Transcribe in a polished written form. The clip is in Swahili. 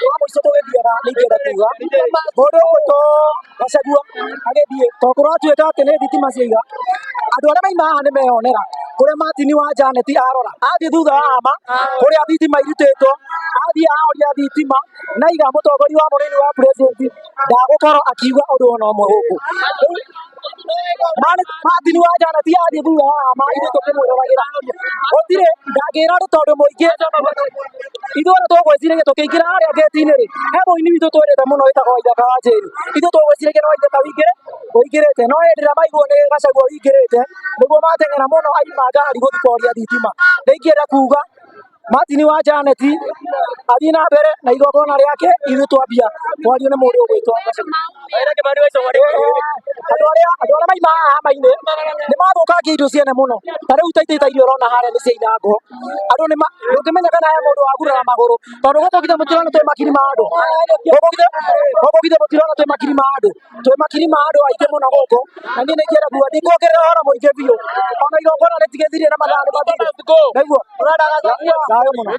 mũico tũgĩthiaga nĩingĩenda kuga mũndũ ũgwĩtwo Gachagua agĩthiĩ tondũ kũratuĩka atĩ nĩ thitima ciaiga andũ arĩa maima haha nĩmeyonera kũrĩa Martin wa Janet arora athiĩ thutha wa hama kũrĩa thitima irutĩtwo athiĩ ahoria thitima na iga mũtongoria wa mũnini wa president ndagũkorwo akiuga ũndũ ona ũmwe gũkũ Martin wa Janet athiĩ thutha wa hama ithuĩ tũkĩmwĩroragĩra gũtirĩ ndangĩra andũ tondũ mũingĩ ithuĩ tũgwĩciragia tũkĩingĩra harĩa ngĩti-inĩ rĩ he mũini witũ twendete mũno wĩtagwo Waithaka wa Njĩrĩ ithuĩ tũgwĩciragia nĩ Waithaka wĩingĩrĩte no hĩndĩ ĩrĩa maiguo nĩ Gachagua wĩingĩrĩte nĩguo mateng'era mũno aima ngari gũthiĩ kũhoria thitima nĩingĩenda kuga Martin wa Janet athiĩ na mbere na igongona rĩake ithuĩ twambia twario nĩ mũndũ ũgwĩtwo andũ arĩa maima haha hama-inĩ nĩ mathũkangia indo ciene mũno ta rĩu ta irio ũrona harĩa nĩ ciainangwo andũ ndũngĩmenya kana he mũndũ wagurara magũrũ tondũ gũkũ githe mũtirona twĩ makiri ma andũ gũkũ githe mũtirona twĩ makiri ma andũ twĩ makiri ma andũ aingĩ mũno gũkũ na niĩ nĩingĩenda kuga ndikuongerera ũhoro mũingĩ biũ ona igongona rĩtigĩthirie na mathaa nĩ mathire naiguo thayũ mũno